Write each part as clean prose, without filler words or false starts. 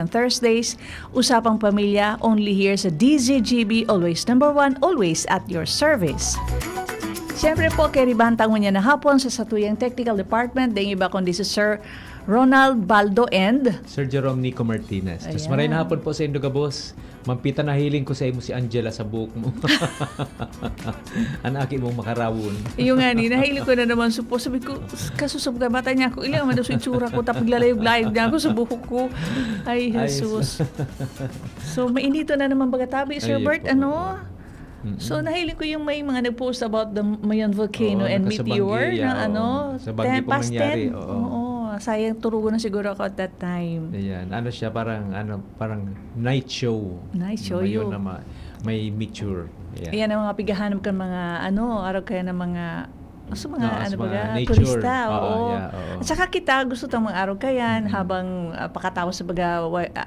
On Thursdays, Usapang Pamilya, only here sa DZGB, always number one, always at your service. Siyempre po, kay Ribantang niya na hapon sa Satuyang Technical Department, dahil iba kundi si Sir Ronald Baldo and Sir Jerome Nico Martinez. Tapos Ayan. maray na hapon po sa Indogabos. Mampita na hiling ko sa imo si Angela sa buhok mo. Anaki mong makarawon. yung nga ni, nahilig ko na naman supo. Sabi ko, kasusog ka bata niya ako. Ilang man daw sa itsura ko, tapos lalayog-layog niya ako sa buhok ko. Ay, Jesus. So, mainito na naman bagatabi, Sir Ay, Bert, po. ano? So, nahilig ko yung may mga nag-post about the Mayon volcano Oo, and nakasabanggi, meteor na oo. ano, Sa Banggi po past nangyari, 10. oo. Sayang turugo na siguro ako at that time. Ayan. Ano siya, parang night show. Night show, Mayon yun. na may meteor. Ayan. Ayan ang mga pigahanap kan mga araw kaya ng mga sa mga Oo, sa ano mga ba nature. turista, Oo, oo. yeah, oo. At saka kita gusto tang mga araw kayan habang pakatawa sa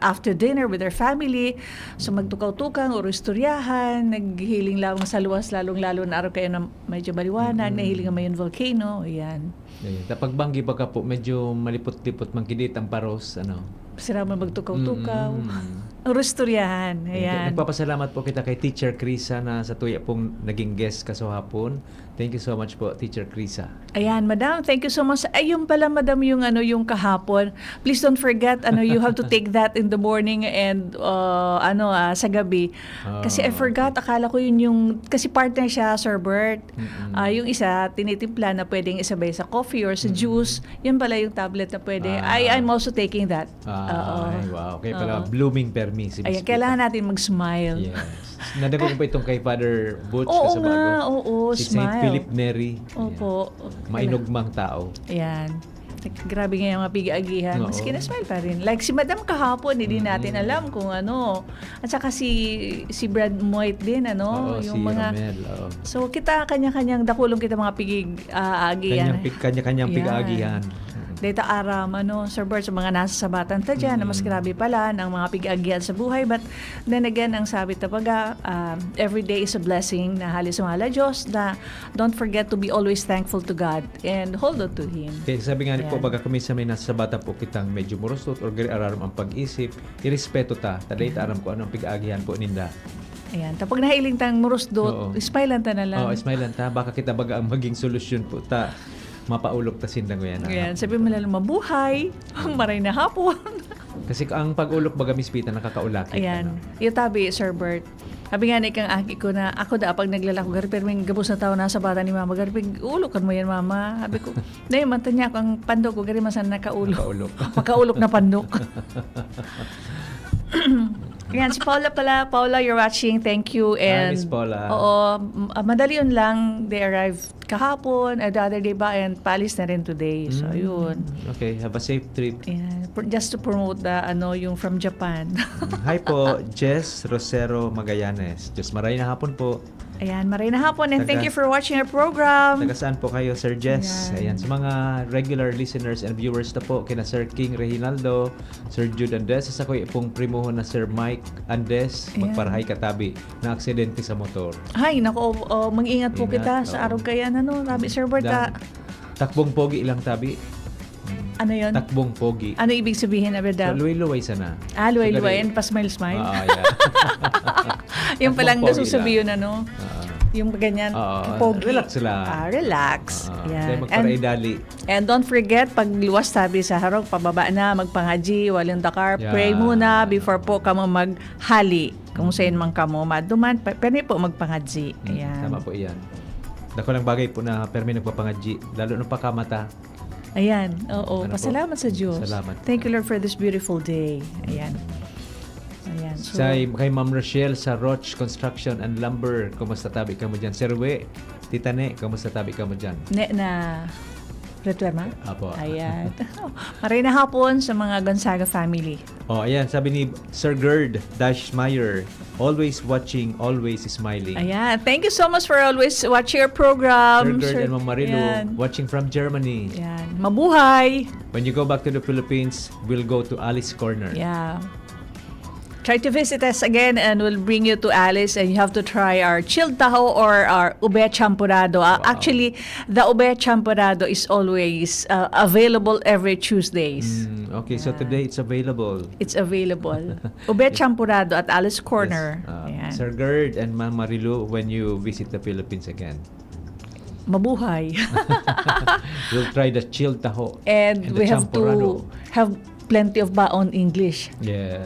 after dinner with their family, so magtukaw-tukang o istoryahan, naghihiling lang sa luwas lalong-lalo na araw kayo na medyo baliwanag, nahihiling ang Mayon volcano, ayan. Ayan. Tapag banggi pa ka po, medyo malipot-lipot mangkidit ang paros. Sira man magtukaw-tukaw. Ang istoryahan, ayan. Nagpapasalamat po kita kay Teacher Krisa na sa tuya pong naging guest kaso hapon. Thank you so much po, Teacher Krisa. Ayan, madam, thank you so much. Ay, yung pala, madam, yung kahapon. Please don't forget, you have to take that in the morning and sa gabi. Kasi I forgot, akala ko yun yung, kasi partner siya, Sir Bert. Yung isa, tinitimpla na pwedeng isabay sa coffee or sa juice. Yun pala yung tablet na pwede. I'm also taking that. Ay, wow. Okay pala, blooming permis. Ayan, kailangan natin mag-smile. Yes. Nadagog pa itong kay Father Butch Oo Kasabago. nga, oo, Si Saint smile. Philip Neri. Opo. Mainugmang tao. Ayan. Grabe nga yung mga piga-agihan. Oo. Maski na-smile pa rin. Like si Madam kahapon, hindi natin alam kung ano. At saka si Brad Moit din, Oo, yung si mga... Romel. Oo. So kita kanya-kanyang dakulong kita mga pig-agihan. Kanya-kanyang Yan. pig-aagihan. Data aram, Sir Bert, sa mga nasa sabatan ta dyan, na mas grabe pala ng mga pig-agihan sa buhay. But then again, ang sabi tabaga, every day is a blessing na halis sa mahal Diyos, na don't forget to be always thankful to God and hold on to Him. Kaya sabi nga ni po, Ayan. baga kami sa may nasa bata po kitang medyo murustot or gari-araram ang pag-isip, irespeto ta, taday aram ko anong pig-aagihan po ninda. Ayan, tapos nahiling tang murusdot, Oo. smile lang ta na lang. Oo, smile lang ta, baka kita baga ang maging solusyon po ta, mapaulok ta sindang ko yan. Ayan, sabi mo lang mabuhay, maray na hapon. Kasi ang pag-ulok baga mispita, nakakaulakit. Ayan, yung tabi, Sir Bert. Sabi nga na ikang aki ko na, ako da, pag naglalako, gari, pero may gabos na tao nasa bata ni Mama, gari, ulokan mo yan, Mama. Sabi ko, na yung manta niya, ang pandok ko, gari, masan nakaulok. Nakaulok. Makaulok na pandok. Ayan, si Paula pala. Paula, you're watching. Thank you. And, Miss Paula. Oo, madali yun lang. They arrived kahapon, the other day ba, and paalis na rin today. So, yun. Okay, have a safe trip. Ayan, just to promote the, yung from Japan. Hi po, Jess Rosero Magallanes. Jess, maray na hapon po. Ayan, maray na hapon, and thank you for watching our program. Taga saan po kayo, Sir Jess? Ayan. Ayan, sa mga regular listeners and viewers na po, kina Sir King Reginaldo, Sir Jude Andes, sa ko pong primuhon na Sir Mike Andes, Ayan. magparahay katabi na aksidente sa motor. Hay, nako, mag-ingat po Ingat, kita sa oo. araw kaya, Sabi, Sir Bert, Takbong pogi ilang tabi. ano yun? Takbong pogi. Ano ibig sabihin, So, Abeda? luway-luway sana. Luway-luway, and pa-smile-smile. Yeah. Yung palang Takbong pogi nasusabi yun, Oo. yung ganyan, Oo. pogi. Relax lang. Relax. Kaya Yan. magparaidali. And don't forget, pag luwas tabi sa harong, pababa na, magpangaji, walang dakar, Yeah. pray muna before po kamo maghali. Kung saan man kamo maduman, pero po magpangaji. Ayan. Tama po iyan. Dako lang bagay po na permi nagpapangadji, lalo nung pakamata. Ayan. Oo. Ano po? Pasalamat sa Diyos. Salamat. Thank you, Lord, for this beautiful day. Ayan. Ayan. So, Kay Ma'am Rochelle sa Roch Construction and Lumber, kumusta tabi ka mo dyan? Sir We, Tita Ne, kumusta tabi ka mo dyan? na Retuerma? Apo. Ayan. Maray na hapon sa mga Gonzaga family. Oh, ayan, sabi ni Sir Gerd Dashmeyer, always watching, always smiling. Ayan. Thank you so much for always watching our program. Sir Gerd and Ma'am Marilu, Ayan. watching from Germany. Ayan. Mabuhay. When you go back to the Philippines, we'll go to Alice Corner. Yeah. Try to visit us again and we'll bring you to Alice and you have to try our chilled taho or our ube champurrado. Actually, the ube champurrado is always available every Tuesdays. Okay, so today it's available. It's available. Ube champurrado at Alice Corner. Yes. Ayan. Sir Gerd and Ma'am Marilu, when you visit the Philippines again, Mabuhay. we'll try the chilled taho And the we have champurrado. to have plenty of baon English. Yeah.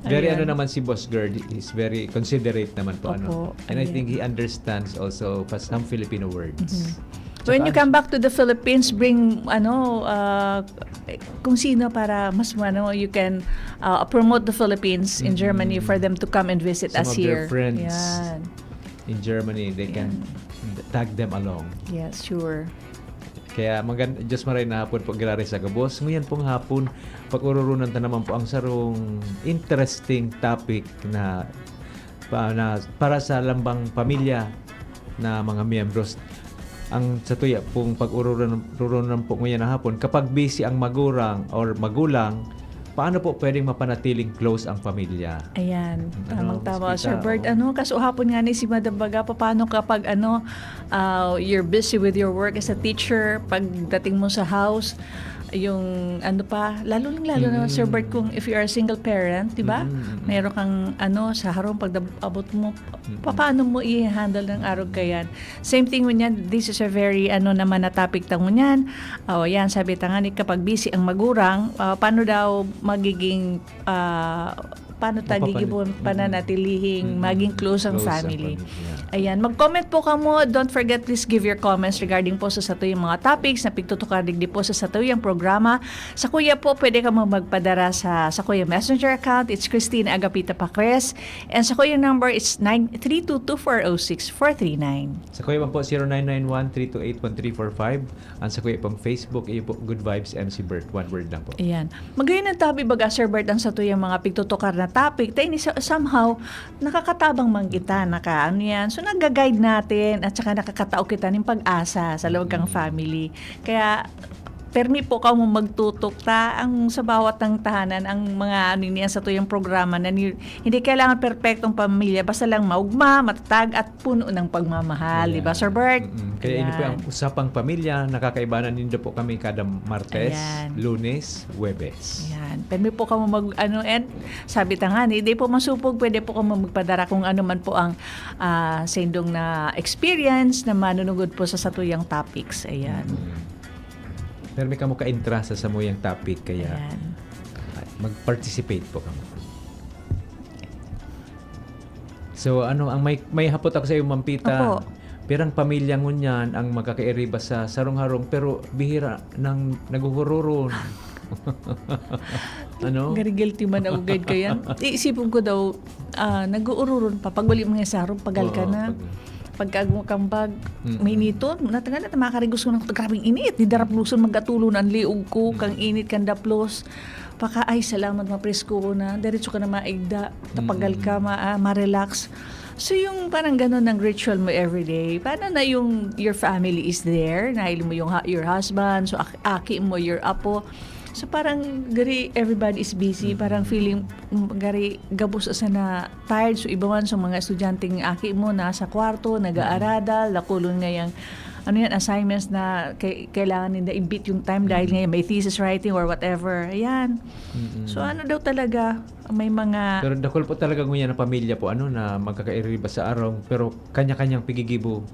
Very Ayan. naman si Boss Gerd, he's very considerate naman po. Opo, And I ayan. think he understands also some Filipino words. When you come back to the Philippines, bring kung sino para mas you can promote the Philippines in Germany for them to come and visit Some us of their here. friends. Yan. In Germany, they can tag them along. Yes, sure. Kaya Diyos maray na hapon po gilari sa kabos. Ngayon pong hapon, pag-ururunan ta naman po ang sarong interesting topic na para sa lambang pamilya na mga miyembros. Ang sa tuya pong pag-ururunan po ngayon na hapon, kapag busy ang magulang, paano po pwedeng mapanatiling close ang pamilya? Ayan, tamang-tama. Miss Sir Tita, Bert, kasuhapon nga ni si Madam Baga, paano kapag you're busy with your work as a teacher, pagdating mo sa house, yung lalo na Sir Bert, kung if you are a single parent, di ba? Meron kang sa harong pag-abot mo, paano mo i-handle ng araw kayan? Same thing when yan, this is a very naman na topic tango niyan. Yan, sabi tangani kapag busy ang magurang, paano daw magiging paano tagigibon pananatilihing maging close ang family. Ayan, mag-comment po kamo. Don't forget, please give your comments regarding po sa satuyang mga topics na pigtutukar digdi po sa satuyang programa. Sa kuya po, pwede ka magpadara sa kuya messenger account. It's Christine Agapita Pacres. And sa kuya number, it's 932-406-439. Sa kuya po 0991-328-1345. Ang sa kuya pong Facebook, iyo po Good Vibes MC Bert. One word lang po. Ayan. Magayon ng tabi baga, Sir Bert, ang satuyang mga pigtutukar na topic. Tayo somehow, nakakatabang man kita, yan. So, nag-guide natin at saka nakakatao kita ng pag-asa sa loob kang family. Kaya, permi po ka mo magtutok ang sa bawat ng tahanan ang mga niyan sa tuyong programa na hindi kailangan perpektong pamilya, basta lang maugma, matatag at puno ng pagmamahal, di ba Sir Bert? Kaya ini po ang usapang pamilya, nakakaibanan nindo po kami kada Martes, Ayan. Lunes, Huwebes. Yan. Permi po ka mo and sabi tangani, di po masupog, pwede po ka mo magpadara kung ano man po ang sendong na experience na manunugod po sa satuyang topics. Ayan. Pero may kamo ka-interest sa muyang topic, kaya Ayan. mag-participate po kamo. So ang may hapot ako sa iyo, Ma'am Pita. Opo. Pirang pamilya ngunyan ang magkakairiba sa sarong-harong pero bihira nang naguhururon. Gari guilty man ako guide ko yan. Iisipin ko daw, nag-uururon pa. Pag wali mga sarong, pagal ka na. Pagkagmukambag, may nito, natangan na makarigos ko ng grabing init. Di darap luson magkatulo ng liog ko, kang init, kang daplos. Paka, ay, salamat, mapresko ko na. Diretso ka na maigda, tapagal ka, ma-relax. So, yung parang gano'n ng ritual mo everyday, paano na yung your family is there, nahil mo your husband, so aki mo, your apo. So parang gari everybody is busy, parang feeling gari gabos asa na tired, so iba man sa mga estudyanteng aki mo nasa kwarto nag-aaradal, lakulon ngayang assignments na kailangan nila i-beat yung time dahil ngayon may thesis writing or whatever. Ayan. So daw talaga may mga Pero dakol po talaga ngunyan na pamilya po na magkakairiba sa arong pero kanya-kanyang pigigibo.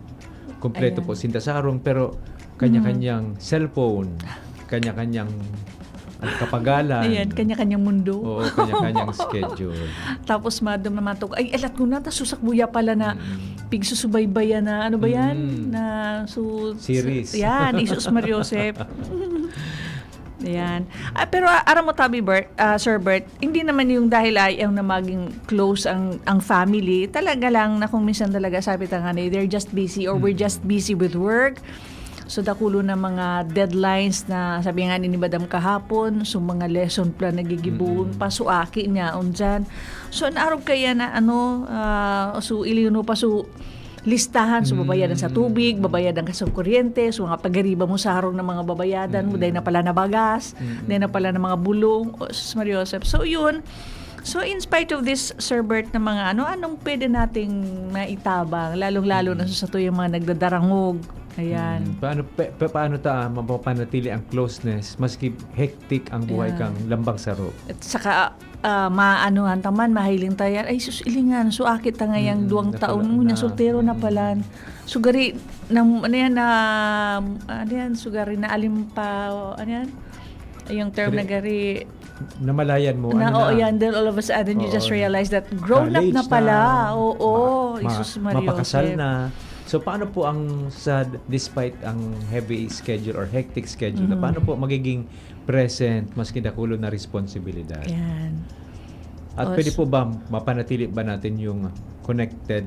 Kompleto po sinta sa arong pero kanya-kanyang cellphone, kanya-kanyang kapagalan. Ayan, kanya-kanyang mundo. Oo, kanya-kanyang schedule. Tapos madam naman to, ay alat ko na, tapos susakbuya pala na pigsusubaybayan na, ano ba yan? Na series. Yan, Isus Mariosep. Ayan. Pero aram mo tabi, Sir Bert, hindi naman yung dahil ayaw na maging close ang family. Talaga lang na kung minsan talaga sabi tangani, they're just busy or we're just busy with work. So dakulo na mga deadlines na sabi nga ni Madam kahapon, so mga lesson plan nagigibuon pa so aki niya dyan. So naarog kaya na so ilino pa so listahan. So, babayadan sa tubig, babayadan ka sa kuryente, so mga pagariba mo sa harong ng mga babayadan mo, dahil na pala na bagas, dahil na pala na mga bulong, sus Maria Joseph. So, yun. So, in spite of this, Sir Bert, na mga anong pwede nating maitabang, lalong-lalo na sa tuyong mga nagdadarangog. Ayan. Paano mapapanatili ang closeness maski hectic ang buhay kang lambang saro? At saka, maanuhan taman, mahiling tayo, ay sus, ilingan, so akit ta ngayang 2 taon mo na, soltero na pala. Sugari, sugari na alimpa, yung term na gari, namalayan mo. yan, then all of a sudden, you just realize that grown up na pala. Oo, Isus Maria mapakasal Joseph. na. So, paano po despite ang heavy schedule or hectic schedule, paano po magiging present maski dakulo na responsibilidad? Yan. At pwede po ba mapanatili ba natin yung connected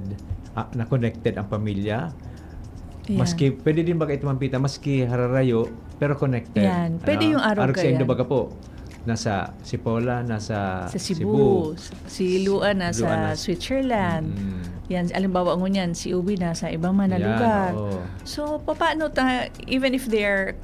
ang pamilya? Yan. Maski, pwede din ba ito mampita, maski hararayo, pero connected. Yan. Pwede yung araw sa ka Indo yan. baga po, nasa Sipola, nasa Sa Cebu. Si Luan nasa Luan Switzerland. Yan, alimbawa mo niyan, si Ubi nasa ibang man na Yan, lugar. oo. So, paano even if they're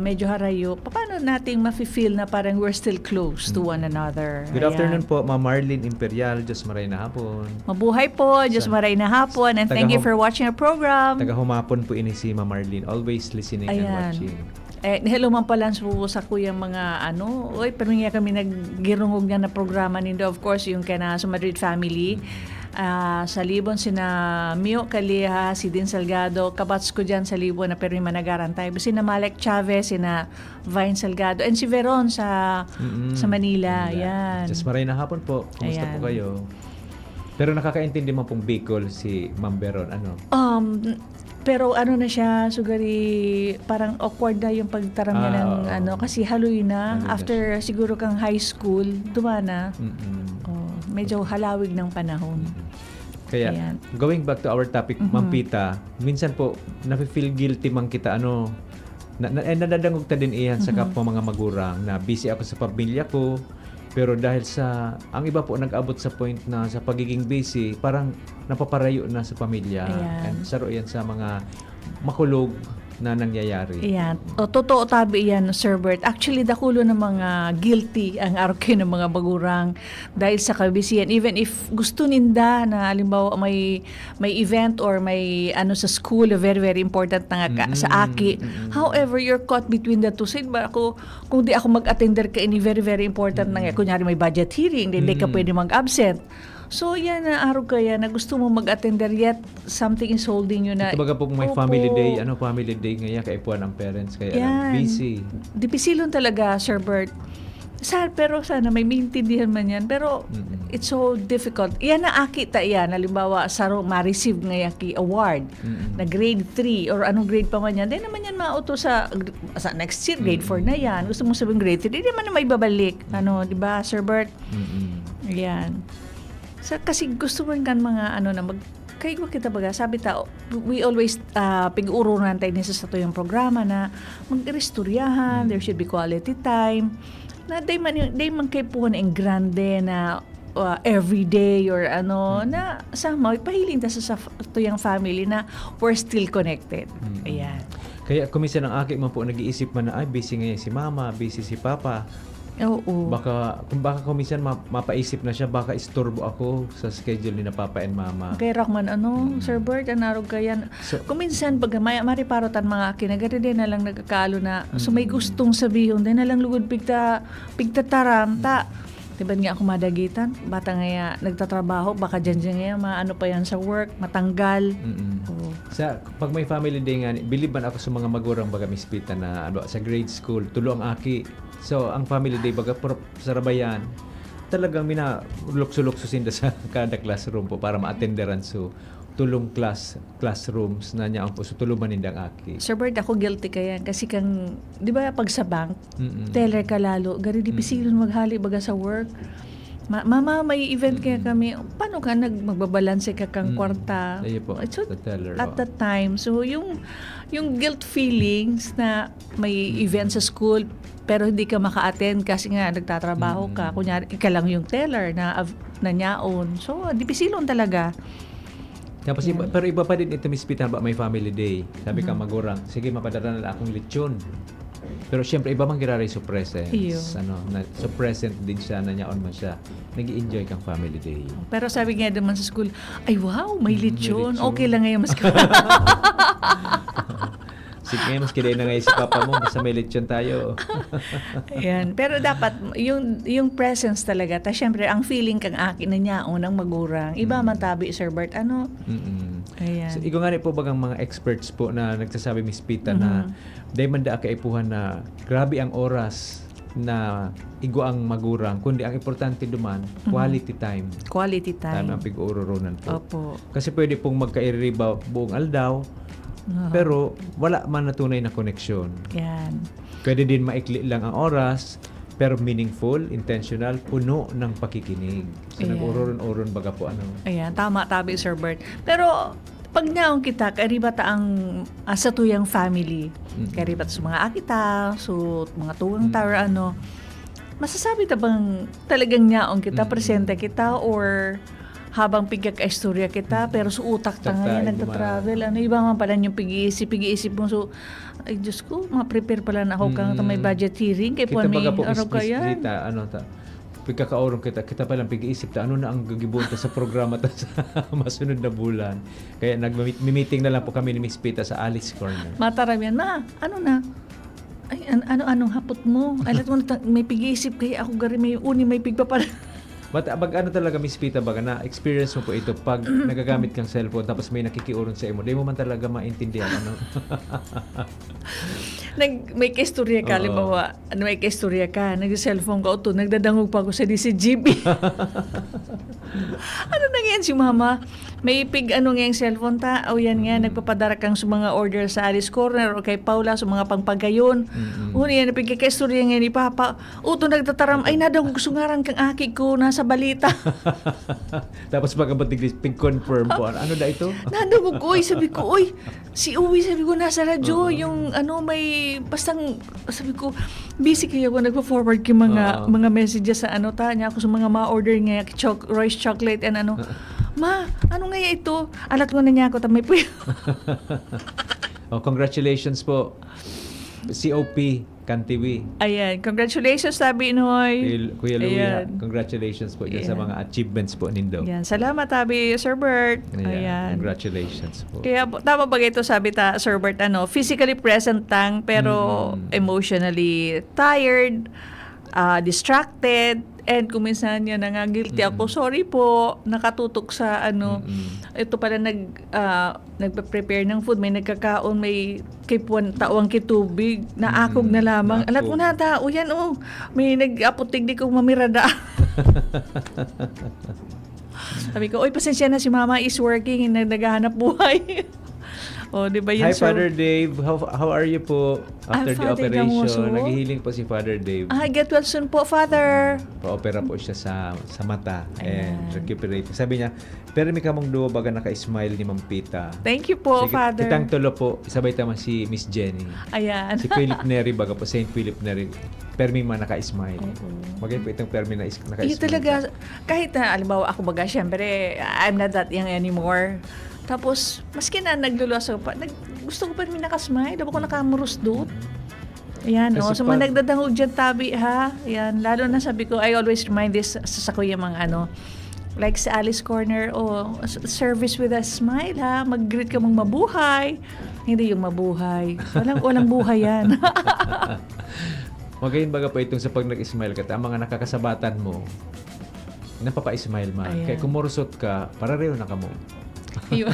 medyo harayo, paano nating mafe-feel na parang we're still close to one another? Good Ayan. afternoon po, Ma'am Marlene Imperial. Diyos maray na hapon. Mabuhay po, Diyos maray na hapon, and thank you for watching our program. Taga-humapon po ini si Ma'am Marlene. Always listening and watching. Hello man pala sa kuyang mga pero nga kami naggirungog nga na programa nindo, of course, yung kana sa Madrid family. Sa Libon, sina Mio Caliha, si Din Salgado, kabats ko dyan sa Libon na pero yung managarantay. Sina Malek Chavez, sina Vine Salgado, and si Veron sa Manila. Yan. Just maray na hapon po. Kumusta po kayo? Pero nakakaintindi mo pong Bicol si Ma'am Veron. Pero na siya, sugari, parang awkward na yung pagtaram niya ng kasi haloy na. After siguro kang high school, dumana. Medyo halawig ng panahon. Kaya, Ayan. going back to our topic, Ma'am Pita, minsan po, nafe-feel guilty man kita, nadadangog ta din iyan sa kapwa mga magurang na busy ako sa pamilya ko, pero dahil ang iba po nag-abot sa point na sa pagiging busy, parang napaparayo na sa pamilya. Ayan. And saro yan sa mga makulog na nangyayari. Ayan. Totoo tabi yan, Sir Bert. Actually, dakulo ng mga guilty ang arke ng mga bagurang dahil sa kabisihan. Even if gusto ninda na halimbawa may event or may sa school, very, very important na sa aki. However, you're caught between the two. Said ba ako, kung di ako mag-attender ka ini, very, very important na nga. Kunyari may budget hearing, hindi ka pwede mag-absent. So, yan na araw kaya na gusto mo mag-attender yet something is holding you na. Ito baga po may family day, family day ngayon, kaipuan ng parents, kaya busy. Dipisilon talaga, Sir Bert. Pero sana may maintindihan man yan. Pero it's so difficult. Yan na akita yan. Halimbawa, ma-receive ngayon award na grade 3 or anong grade pa man yan. Then naman yan mauto sa next year, grade 4 na yan. Gusto mo sabihin grade 3, di naman na may babalik. Di ba, Sir Bert? Yan. Kasi gusto mo kan mga kaya kita baga, sabi tao, we always pig-urunan tayo nisa sa yung programa na mag-restoryahan, there should be quality time, na day man kayo po na grande na everyday or na sama, pahiling ta sa tuyang family na we're still connected. Ayan. Kaya kuminsan ang aki man po nag-iisip man na, busy ngayon si mama, busy si papa. Oo. Baka kuminsan mapaisip na siya, baka istorbo ako sa schedule ni na papa and mama. Kaya Rockman, Sir Bert, anarog ka yan. So, kuminsan, pag mariparotan mga kinagari din na lang nagkakalo na, so may gustong sabihin, din na lang lugod pigtataram, diba nga ako madagitan, bata nga nagtatrabaho, baka dyan nga, pa yan sa work, matanggal. Pag may family day nga, believe man ako sa mga magurang baga mispita na sa grade school, tulo ang aki. So, ang family day baga sa Rabayan, talagang lukso-luksusin sa kada classroom po para ma-attenderan so tulong classrooms na niya ang po so tuluman nindang aki. Sir Bert, ako guilty kaya kasi kang, di ba pag sa bank, teller ka lalo, gari di pisilon maghali baga sa work. Mama, may event kaya kami, paano ka magbabalanse ka kang kwarta? Po, so, the teller, at that time, so yung guilt feelings na may event sa school, pero hindi ka maka-attend kasi nga nagtatrabaho ka. Kunyari, ika lang yung teller na nyaon. So, dipisilon talaga. Tapos Yan. pero iba pa din ito, Miss Pita, ba may family day. Sabi ka magurang, sige mapadala na akong lechon. Pero syempre iba man giraray so present. Iyo. So present din siya na niyaon man siya. Nag-enjoy kang family day. Pero sabi nga naman sa school, ay wow, may May lechon. lechon. Okay lang ngayon mas Sige, mas kiday na ngayon si papa mo, basta may lechon tayo. Ayan. Pero dapat, yung presence talaga. Ta syempre, ang feeling kang akin na niya, unang magurang. Iba man tabi, Sir Bert. Ano? Mm-mm. Ayan. So, igo nga rin po bagang mga experts po na nagsasabi, Miss Pita, na dahil man da kaipuhan na grabe ang oras na igo ang magurang, kundi ang importante duman, quality time. Quality Time ang time. pig-uururunan po. Opo. Kasi pwede pong magkairiba buong aldaw, pero wala man na tunay na koneksyon. Yan. Pwede din maikli lang ang oras, pero meaningful, intentional, puno ng pakikinig. So, Ayan. nag-ururun-urun baga po ano. Ayan, tama tabi, Sir Bert. Pero, pag naong kita, karibat ang sa tuyang family, karibat sa mga akita, so mga tuwang tower, ano, masasabi ta bang talagang naong kita, presente kita, or habang pigyak ka istorya kita, pero sa utak ta Utak ngayon, tayo, nagta-travel, ano, iba man pala yung pig-iisip mo, so, ay Diyos ko, ma-prepare pala na ako kang may budget hearing, kay Kita Puan may baga po, araw Miss kaya. Rita, ano ta, pagkakaorong kita palang pig-iisip ta, ano na ang gagibon ta sa programa ta sa masunod na bulan. Kaya nag-meeting na lang po kami ni Miss Pita sa Alice Corner. Mataramihan, ano na? Ay, anong hapot mo? Ay, lahat mo na may pig-iisip kaya ako gari may uni, may pigpa pala. But ano talaga, Miss Pita, baga na experience mo po ito pag nagagamit kang cellphone tapos may nakikiuron sa imo, di mo man talaga maintindihan ano. May kaistorya ka, Oo. libawa, may kaistorya ka, nag-cellphone ka, o nagdadangog pa ako sa DCGB. Ano na ngayon si mama? May ngayon cellphone ta, o yan nga, nagpapadara kang sa mga order sa Alice Corner o kay Paula sa mga pangpagayon. O yan, napigkakaistorya ngayon ni Papa, uto nagtataram, ay nadangog sungaran kang aki ko, nasa balita. Tapos pagkabatig pig-confirm po, ano da ito? Nadungog ko, sabi ko, oy, si Uwi, sabi ko, nasa radyo, yung may, bastang, sabi ko, busy kaya ako, nagpa-forward kay mga messages sa tanya ako sa mga ma-order nga, Royce chocolate and ano. Ma, ano nga ito? Alat ko na niya ako, tamay po. Congratulations po. COP, Kantiwi. Ayan, congratulations, sabi Noy. Kuya Louie, Ayan. congratulations po dyan sa Ayan. mga achievements po nindo. Ayan, salamat, sabi Sir Bert. Ayan. Congratulations po. Kaya tama ba ito sabi Sir Bert, physically present tang pero emotionally tired, distracted, and kung minsan yan guilty ako, sorry po, nakatutok sa ito pala nagpe-prepare ng food, may nagkakaon, may kipuan tawang kitubig, naakog na lamang. Alat mo na tao yan, may nag-aputig di ko mamirada. Sabi ko, oy, pasensya na si mama is working, naghahanap buhay. Di ba yun, Hi, Father Dave. How are you po after the Father operation? Gamoso. Naghihiling po si Father Dave. Get well soon po, Father. Pa-opera po siya sa mata Ayan. and recuperate. Sabi niya, pero may kamong duwa baga naka-smile ni Ma'am Pita. Thank you po, Sige, Father. kitang tulo po, isabay tama si Miss Jenny. Ayan. Si Philip Neri baga po, Saint Philip Neri. Permi man naka-smile. Magayon po itong Permi na naka-smile. Iyo talaga, kahit na, alimbawa ako baga, syempre, I'm not that young anymore. Tapos, maski na nagluluwas ako pa, gusto ko pa rin nakasmile, dapat ko nakamurusdot. Ayan, Kasi so mga nagdadangog dyan tabi, ha? Ayan, lalo na sabi ko, I always remind this sa kuya mga like sa Alice Corner, service with a smile, ha? Mag-greet ka mong mabuhay. Hindi yung mabuhay. Walang buhay yan. Magayon baga po itong sa pag nag-smile ka, ang mga nakakasabatan mo, napapa-smile man. Ayan. Kaya kung murusot ka, para rin na ka mo. Kaya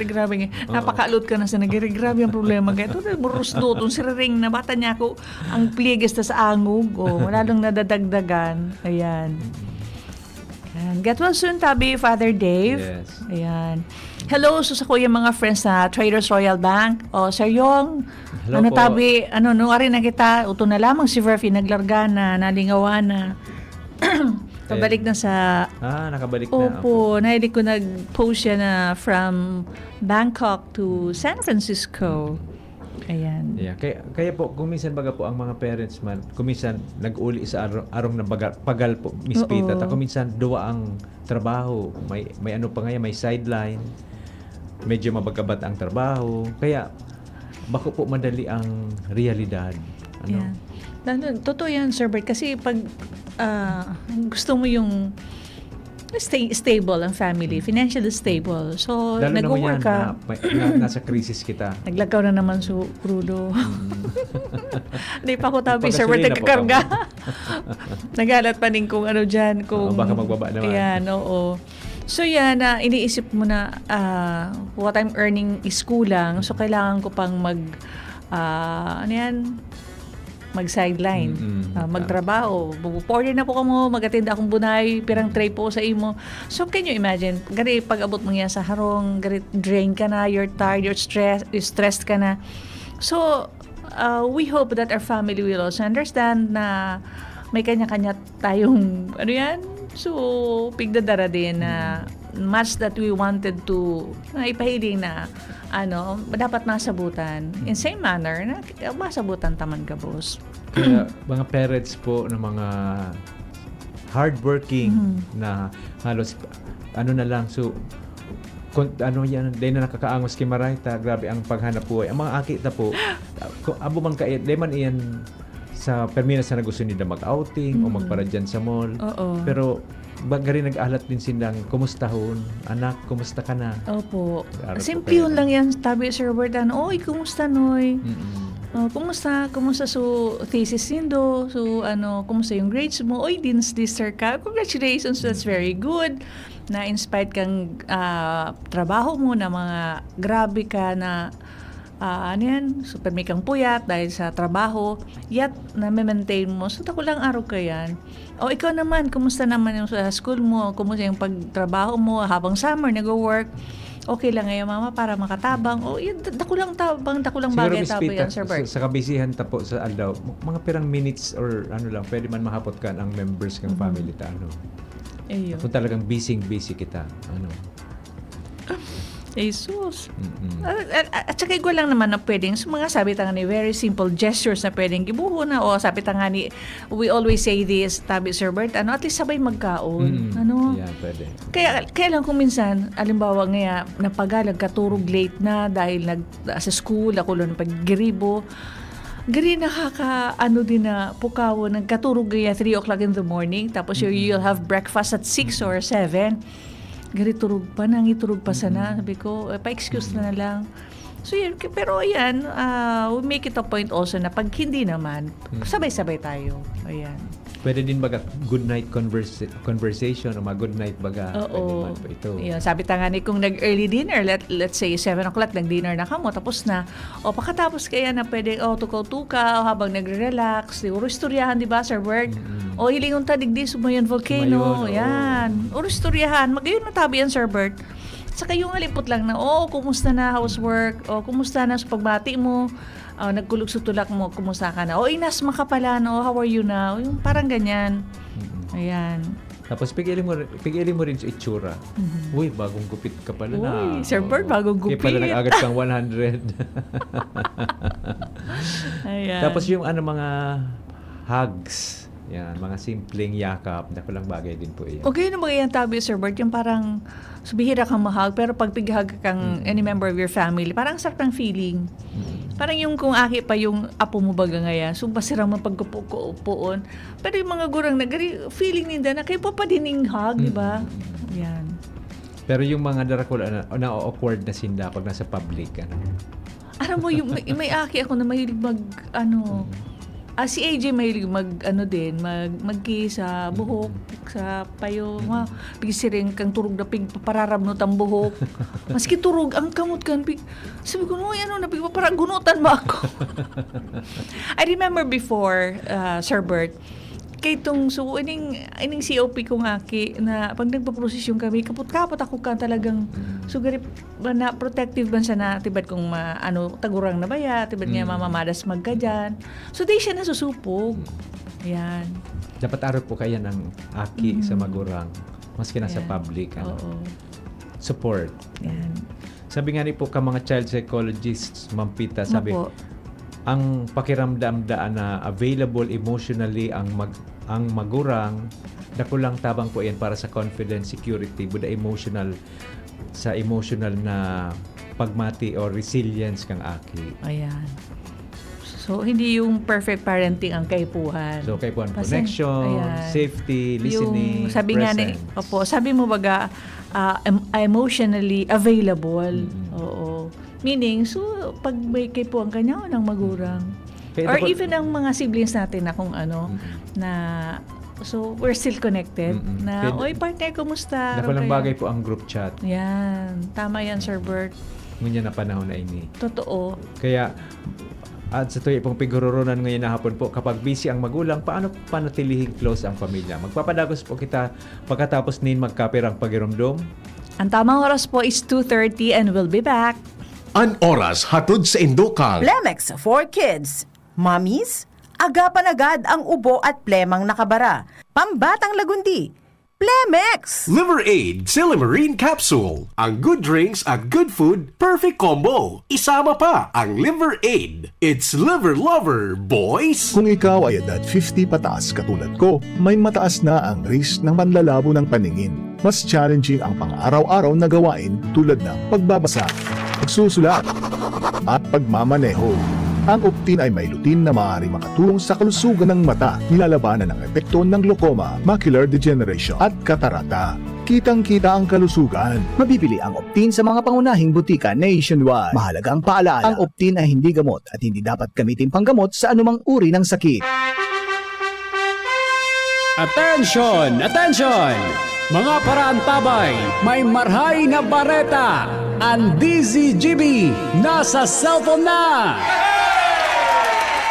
grabe nga. Napaka-alot ka na sa grabe ang problema. Kaya ito na burus doon. Siraring na bata niya ako. Ang pligas na sa angog. Wala lang nadadagdagan. Ayan. Get well soon, tabi, Father Dave. Yes. Ayan. Hello sa kuya mga friends na Traders Royal Bank. Sir Yong. Hello po. Tabi, nung ari na kita, uto na lamang si Verfi naglarga na, nalingawan na. Pabalik na sa... nakabalik na. Opo, nahilig ko nag-post siya na from Bangkok to San Francisco. Ayan. Yeah. Kaya po, kung minsan baga po ang mga parents man, kung minsan nag-uli sa arong na pagal po, Miss Oo. Pita, kung minsan duwa ang trabaho, may ano pa ngayon, may sideline, medyo mabagabat ang trabaho, kaya bako po madali ang realidad. Ano? Yan. Totoo yan, Sir Bert. Kasi pag gusto mo yung stable ang family, financially stable. So, Lalo naman nag-work yan ka. nasa krisis kita. Naglagaw na naman sa crudo. Hindi pa ako tabi, Sir Bert, Pagasolina po nagkakarga. Nagalat pa din kung ano dyan. Kung, Baka magbaba naman. Yan, oo. So yan, iniisip mo na what I'm earning is kulang. So kailangan ko pang mag-sideline, magtrabaho. Order na po kamo, mag-attend akong bunay, pirang tray po sa imo. So can you imagine, gari pag-abot mo yan sa harong, gari drain ka na, you're tired, you're stressed ka na. So we hope that our family will also understand na may kanya-kanya tayong, so pigdadara din na much that we wanted to ipahiling na dapat masabutan in same manner na masabutan taman ka, boss. Kaya mga parents po ng mga hardworking na halos na lang, so yan, dahil na nakakaangos kay Marayta, grabe ang paghanap buhay. Ang mga akita po, abo man kait, dahil man iyan sa perminas na gusto nila mag-outing o magpara dyan sa mall. Oo. Pero bagari nag-alat din silang, kumustahon, anak, kumusta ka na? Opo. Araw po Simple kayo yun lang yan, tabi Sir Bert. Oy, kumusta, Noy? Mm-mm. Kumusta so thesis nindo? So kumusta yung grades mo? Oy, dinslister ka. Congratulations, that's very good. Na-inspired kang trabaho mo na mga grabe ka na super may kang puyat dahil sa trabaho, yet na-maintain mo. So, tako lang araw ka yan. O, ikaw naman, kumusta naman yung sa school mo? Kumusta yung pagtrabaho mo habang summer, nag-work? Okay lang ngayon, mama, para makatabang. O, yun, dako lang bagay Miss tabang Pita, yan, Sir Bert. sa kabisihan tapo sa aldaw, mga pirang minutes or lang, pwede man mahapot ka ang members ng family ta, Ayun. Kung talagang busy kita, Jesus. Mm-mm. At saka igual lang naman na pwedeng, so mga sabi tanga ni very simple gestures na pwedeng gibuho na, o sabi tanga ni, we always say this, tabi Sir Bert, at least sabay magkaon. Yeah, pwede. Kaya lang kung minsan, alimbawa nga, napagalag katurog late na dahil sa school, ako lang paggiribo, gari din na pukaw, nagkaturog gaya 3 o'clock in the morning, tapos you'll have breakfast at 6 or 7. Gari turog pa sana. Sabi ko, pa-excuse na lang. So yun, pero ayan, we make it a point also na pag hindi naman, sabay-sabay tayo. Ayan. Pwede din baga good night conversation o good night baga. Oo. Pwede man po ito. Yun, sabi tanga ni kung nag-early dinner, let's say 7 o'clock, nag-dinner na ka mo, tapos na. O pagkatapos kaya na pwede, tukaw-tuka, o habang nagre-relax, siguro istoryahan, di ba, Sir Bert? O hilingon ta, digdi, sumayon volcano, Sumayon, yan. O istoryahan, magayon na tabi yan, Sir Bert. Saka yung halipot lang na, kumusta na housework, o kumusta na sa pagbati mo, nagkulog sa tulak mo, kumusta ka na? Inasma ka pala, how are you now? Yung parang ganyan. Ayan. Tapos pigilin mo rin sa itsura. Uy, bagong gupit ka pala na. Uy, Sir Bert, bagong gupit. Kaya pala nag-agad kang 100. Ayan. Tapos yung mga hugs. Yan, mga simpleng yakap. Naku lang bagay din po yan. Okay na mga yan tabi, Sir Bert, yung parang subihira kang mahag, pero pag pighag kang any member of your family, parang sarap ng feeling. Parang yung kung aki pa yung apo mo baga ngaya, so basirang mapagkupuon. Pero yung mga gurang feeling ninda na kayo pa dining hug, di ba? Yan. Pero yung mga darakula na-awkward na sinda pag nasa public. Alam mo, yung may aki ako na mahilig si AJ mahilig magki sa buhok, sa payo. Pigisiring kang turog na pigpapararabnot ang buhok. Maski turog, ang kamot kan. Sabi ko, parang gunutan mo ako. I remember before, Sir Bert, kay itong ining COP ko nga na pag nagpa-prosesyon kami, kapot-kapot ako ka talagang sugarip na protective man siya na tibad kung tagurang na baya, tibad nga mamamadas magkadyan. So di siya nasusupog. Ayan. Dapat araw po kaya ng aki sa magurang, maski nasa public. Oo. Support. Ayan. Sabi nga ni po ka mga child psychologists, Ma'am Pita, sabi, ang pakiramdam daan na available emotionally ang magurang, dako lang tabang po yan para sa confidence, security, buda emotional na pagmati or resilience kang aki. Ayan. So, hindi yung perfect parenting ang kaipuhan. So, kay po Kasi, connection, ayan. safety, listening, Yung, sabi nga ni, presence. opo, sabi mo baga, emotionally available. Oo. Meaning, so, pag may kaipuhan ka niya, ng magurang. Kaya Or dapat- even ang mga siblings natin na kung ano, na, so, we're still connected. Na, Kaya- oy, partner, kumusta? Nakulang Kayo?" bagay po ang group chat. Yan. Tama yan, Sir Bert. Ngunyan na panahon na ini. Totoo. Kaya, at sa tuwi pong pigururunan ngayon na hapon po, kapag busy ang magulang, paano panatilihing close ang pamilya? Magpapadagos po kita pagkatapos nin magkapirang pagirumdum. Ang tamang oras po is 2:30 and we'll be back. An oras hatod sa Indokang. Plemex for Kids. Mommies, agapan agad ang ubo at plemang nakabara. Pambatang lagundi. Plemex! Liver Aid Silimarine Capsule. Ang good drinks at good food, perfect combo. Isama pa ang Liver Aid. It's liver lover, boys! Kung ikaw ay edad 50 pataas katulad ko, may mataas na ang risk ng panlalabo ng paningin. Mas challenging ang pang-araw-araw na gawain tulad ng pagbabasa, pagsusulat, at pagmamaneho. Ang Optin ay may lutin na maaaring makatulong sa kalusugan ng mata, nilalabanan ng epekto ng glaucoma, macular degeneration at katarata. Kitang-kita ang kalusugan. Mabibili ang Optin sa mga pangunahing butika nationwide. Mahalagang paalala, ang Optin ay hindi gamot at hindi dapat gamitin panggamot sa anumang uri ng sakit. Attention! Attention! Mga parantabay, may marhay na bareta! Ang DZGB nasa cellphone na!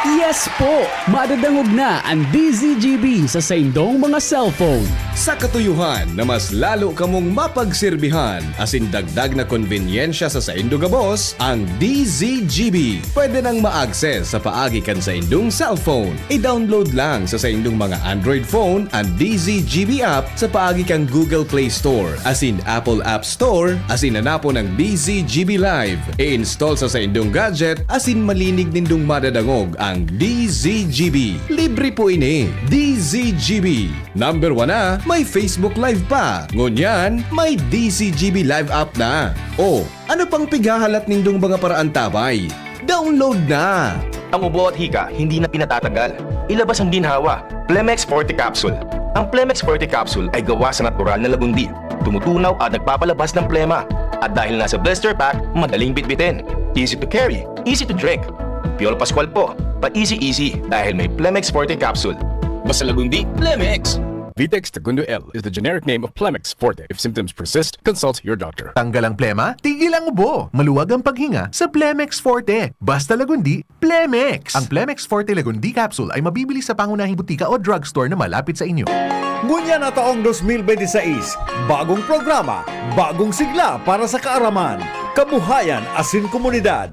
Yes po! Madadangog na ang DZGB sa saindong mga cellphone. Sa katuyuhan na mas lalo kamong mapagsilbihan as in dagdag na konbinyensya sa Saindo Gabos, ang DZGB. Pwede nang ma-access sa paagi kan sa indong cellphone. I-download lang sa indong mga Android phone ang DZGB app sa paagi kang Google Play Store, as in Apple App Store, as in hanapo ng DZGB Live. I-install sa indong gadget, as in malinig nindong madadangog ang DZGB. Libre po ini. DZGB. Number 1 na, may Facebook Live pa. Ngunyan, may DZGB Live app na. O, ano pang pighahalat nindong mga paraan tabay? Download na! Ang ubo at hika hindi na pinatatagal. Ilabas ang ginhawa, Plemex Forte Capsule. Ang Plemex Forte Capsule ay gawa sa natural na lagundi. Tumutunaw at nagpapalabas ng plema. At dahil nasa blister pack, madaling bitbitin. Easy to carry, easy to drink. Piolo Pascual po, pa-easy dahil may Plemex Forte Capsule. Basta lagundi, Plemex! Vitex Segundo L is the generic name of Plemex Forte. If symptoms persist, consult your doctor. Tanggal ang plema, tigil ang ubo. Maluwag ang paghinga sa Plemex Forte. Basta lagundi, Plemex! Ang Plemex Forte Lagundi Capsule ay mabibili sa pangunahing butika o drugstore na malapit sa inyo. Ngunyan na taong 2026, bagong programa, bagong sigla para sa kaaraman, kabuhayan asin komunidad.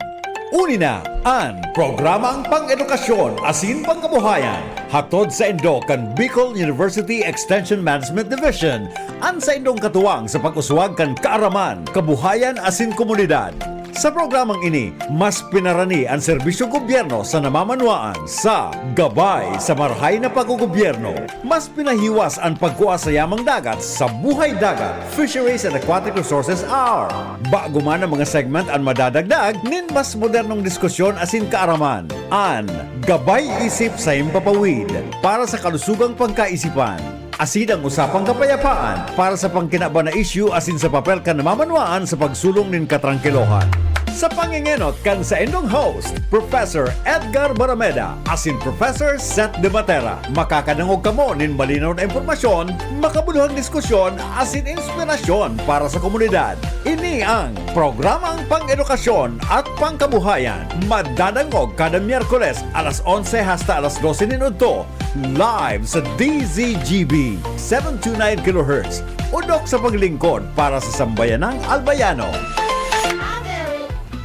Unina, ang programang pang-edukasyon asin pangkabuhayan. Hatod sa Indo kan Bicol University Extension Management Division. An sa Indong katuwang sa pag-uswag kan kaaraman, kabuhayan asin komunidad. Sa programang ini, mas pinarani ang serbisyong gobyerno sa namamanwaan sa gabay sa marhay na paggogobyerno. Mas pinahiwas ang pagkuha sa yamang dagat sa Buhay Dagat, Fisheries and Aquatic Resources Hour. Bago man ang mga segment ang madadagdag, nin mas modernong diskusyon asin kaaraman. An Gabay Isip sa Impapawid para sa kalusugang pangkaisipan. Asin ang usapang kapayapaan para sa pangkinaba na issue asin sa papel kan namamanwaan sa pagsulong nin katrangkilohan. Sa pangingenot kan sa indong host, Professor Edgar Barameda asin Professor Seth De Matera. Makakanangog kamo nin malinaw na impormasyon, makabuluhang diskusyon asin inspirasyon para sa komunidad. Ini ang programang pang-edukasyon at pangkabuhayan. Madadangog kada Miyerkules alas 11 hasta alas 12 minuto. Live sa DZGB 729 kHz. Udok sa paglingkod para sa sambayanang Albayano.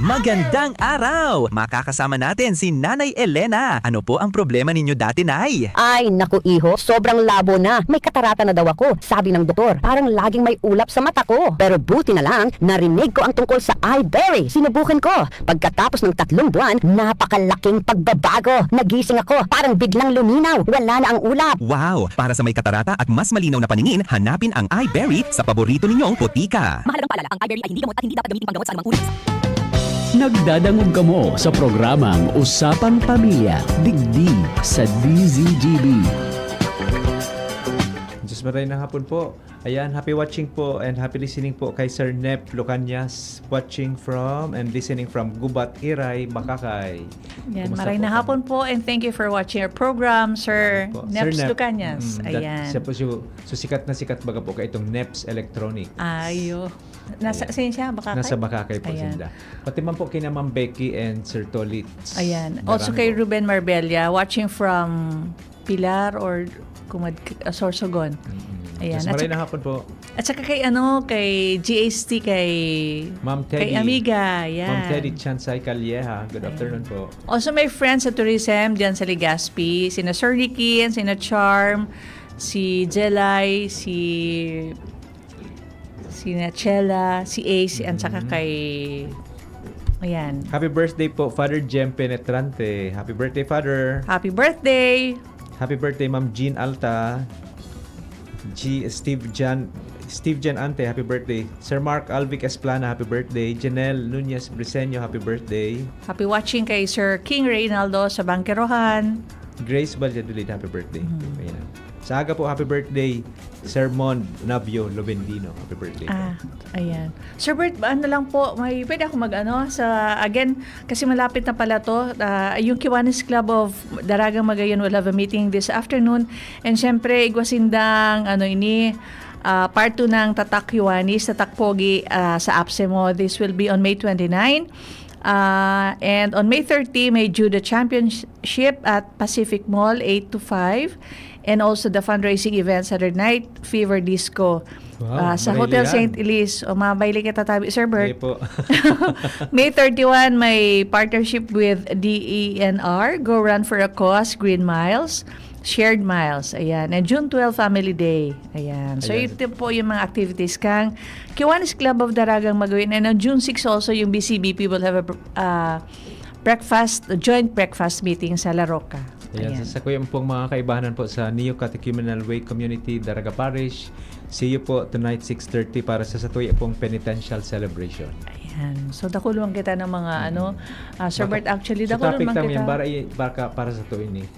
Magandang araw! Makakasama natin si Nanay Elena. Ano po ang problema ninyo dati, Nay? Ay, naku iho, sobrang labo na. May katarata na daw ako. Sabi ng doktor, parang laging may ulap sa mata ko. Pero buti na lang, narinig ko ang tungkol sa iBerry. Sinubukan ko. Pagkatapos ng 3 buwan, napakalaking pagbabago. Nagising ako, parang biglang luminaw. Wala na ang ulap. Wow! Para sa may katarata at mas malinaw na paningin, hanapin ang iBerry sa paborito ninyong putika. Mahalagang paalala, ang iBerry ay hindi gamot at hindi dapat gamitin panggamot sa anumang uri. Nagdadangog kamo sa programang Usapang Pamilya, Digdig sa DZGB. Diyos maray na hapon po. Ayan, happy watching po and happy listening po kay Sir Nep Lucanyas, watching from and listening from Gubat, Iray, Makakay. Yan, Kumusta maray po na kamo? hapon po and thank you for watching our program, Sir Po. Neps Sir Nep. Lucanyas. Ayan. Siya po so sikat na sikat baga po kay itong Neps Electronic. Ayo. Nasa saan siya? Bakakay? Nasa Makakay po Ayan. sila. Pati man po kina Ma'am Becky and Sir Tolitz. Ayan. Also Darango. kay Ruben Marbella, watching from Pilar or Sorsogon. Ayan. Diyos maray na hapon po. At saka kay kay GST, kay Ma'am Teddy. kay Amiga. Yan. Ma'am Teddy Chansay Calleja. Good afternoon po. Also may friends sa tourism diyan sa Legazpi, sina Sir Ricky, sina Charm, si Jelay, si Nachela, si Ace, at saka kay ayan. Happy birthday po, Father Jem Penetrante. Happy birthday, Father. Happy birthday! Happy birthday, Ma'am Jean Alta. Steve Jan Ante, happy birthday. Sir Mark Alvic Esplana, happy birthday. Janelle Nunez Briseño, happy birthday. Happy watching kay Sir King Reynaldo sa Bangkerohan. Grace Valladolid, happy birthday. Ayan. Sa aga po, happy birthday. Sir Mon Navio Lovendino, happy birthday. Ayan. Sir Bert, ano lang po, may pwede ako sa, again, kasi malapit na pala to, yung Kiwanis Club of Daragang Magayon will have a meeting this afternoon. And syempre, igwasindang, part 2 ng Tatak Kiwanis, Tatak Pogi sa APSEMO. This will be on May 29. And on May 30, may Judo Championship at Pacific Mall, 8 to 5. And also the fundraising event, Saturday Night Fever Disco. Wow, Sa marili Hotel yan. St. Elise. O mabayli kita tabi, Sir Bert. Okay po. May 31, may partnership with DENR, Go Run for a Cause, Green Miles, Shared Miles. Ayan. And June 12, Family Day. Ayan. So, Ayan. ito po yung mga activities kang Kiwanis Club of Daragang Magayon. And on June 6 also, yung BCBP will have a joint breakfast meeting sa La Roca. Ayan. Sa kuya pong mga kaibahanan po sa Neo Catechumenal Way Community, Daraga Parish. See you po tonight 6:30 para sa tuya pong penitential celebration. Ayan. So, dakulong kita ng mga Sir Bert, actually, Sa topic dakulong tayo yan, para sa tuya ni.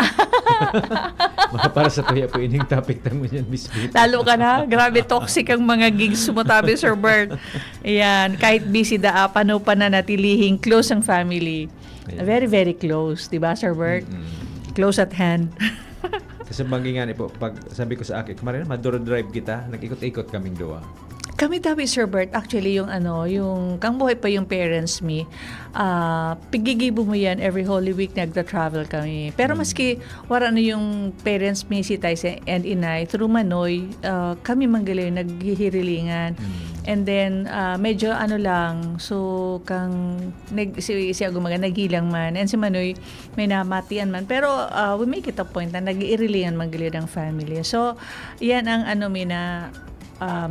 Baka para sa tuya po ining topic tayo yan, bisbit. Lalo ka na. Grabe, toxic ang mga gigs mo tabi, Sir Bert. Ayan. Kahit busy paano pa na natilihing close ang family. Ayan. Very, very close. Diba, Sir Bert? Close at hand. Kasi banggingan po, pag sabi ko sa akin, kumarin, maduro drive kita, nag-ikot-ikot kaming duwa. Kami tabi, Sir Bert, actually yung kang buhay pa yung parents me, pigigibo mo yan every Holy Week nagta-travel kami. Pero maski wala yung parents me, si Tyson and Inay, through Manoy, kami manggalay naghihirilingan. And then, medyo lang, so si Agumaga naghilang man, and si Manoy may namatian man. Pero we make it a point na nag-iirilingan manggalay ng family. So, yan ang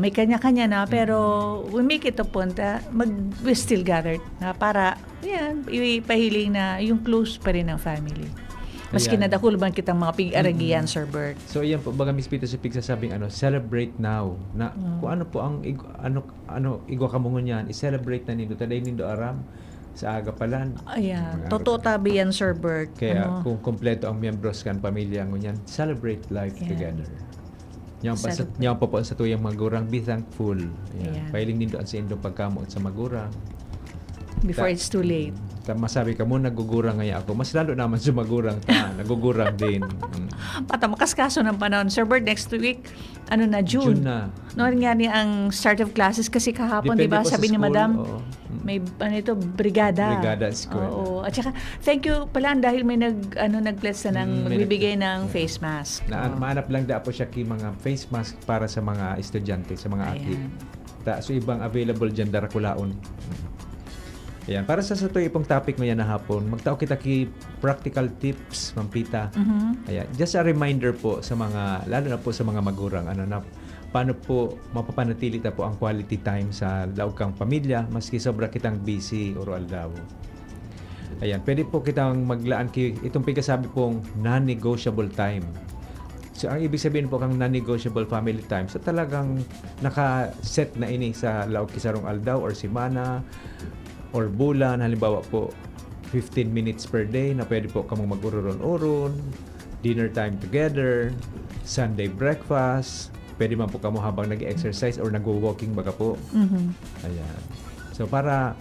may kanya-kanya na, pero we make it a point we still gathered na para ipahiling na yung close pa rin ng family. Maski Ayan. nadakul man kitang mga pig-aragian, Sir Bert. So yan po, baga Miss Pito sa pigsasabing celebrate now. Na kung ano po ang igwa kamungon yan, i-celebrate na nindo. Taday nindo aram sa aga palan. Ayan, totoo tabi yan, Sir Bert. Kaya kung kompleto ang miyembros kan pamilya ngunyan, celebrate life together. Nyaw pa po sa tuyang magurang, be thankful. Ayan. Pailing nindo sa indong pagkamot sa magurang. Before it's too late. Masabi ka mo, nagugurang ngaya ako. Mas lalo naman sumagurang nagugurang din. Pata makaskaso ng panahon. Sir Bert, next week, June. June na. Nga ni ang start of classes kasi kahapon, di Depende ba? po sa Sabi ni school, Madam, oo. may brigada. Brigada school. Oo. At saka, thank you pala dahil may nag-bless na ng magbibigay ng face mask. Maanap lang da po siya mga face mask para sa mga estudyante, sa mga athlete. So ibang available dyan darakulaon. Ayan, para sa tuyo ipong topic ngayon na hapon, magtao kita ki practical tips, Ma'am Pita. Ayan, just a reminder po sa mga, lalo na po sa mga magurang, na paano po mapapanatili ta po ang quality time sa laog kang pamilya, maski sobra kitang busy o aldaw. Ayan, pwede po kitang maglaan itong pagkasabi pong non-negotiable time. So, ang ibig sabihin po kang non-negotiable family time, so talagang naka-set na ini sa laog kisarong aldaw or simana, or bulan, halimbawa po 15 minutes per day na pwede po kamong mag-ururon-uron, dinner time together, Sunday breakfast, pwede man po kamo habang nag-exercise or nag-walking baga po. Ayan. So para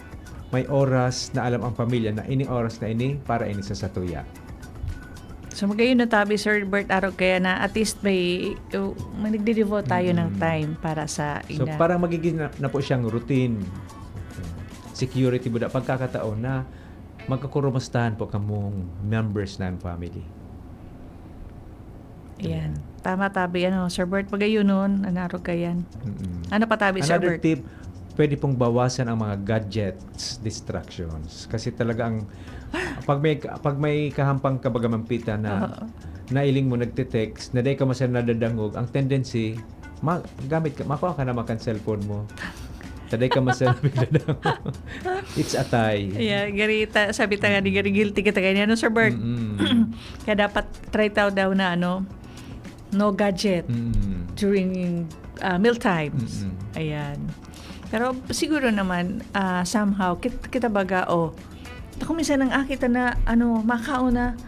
may oras na alam ang pamilya na ining oras na ini para ini sa satuya. So magayon na tabi, Sir Bert, araw kaya na at least may nagde-devote tayo ng time para sa So ina. parang magiging na po siyang routine. Security buda pagkakataon na magkakurumastahan po kamong members ng family. Ayan. Tama tabi, Sir Bert, magayon nun, anaro kayan. Ano pa tabi, Sir Another Bert? tip, pwede pong bawasan ang mga gadgets, distractions. Kasi talagang pag may kahampang kabagamang pita na nailing mo nagte-text, na day ka masaya nadadangog, ang tendency, gamit ka, makuha ka naman kan cellphone mo. Taday ka masaya bigla. It's a tie. Yeah, garita, sabi ta nga ni gari guilty kita kanya, Sir Bert? Kaya dapat try daw na no gadget during meal times. Ayan. Pero siguro naman, somehow, kita baga, ako minsan nang akita na, makauna,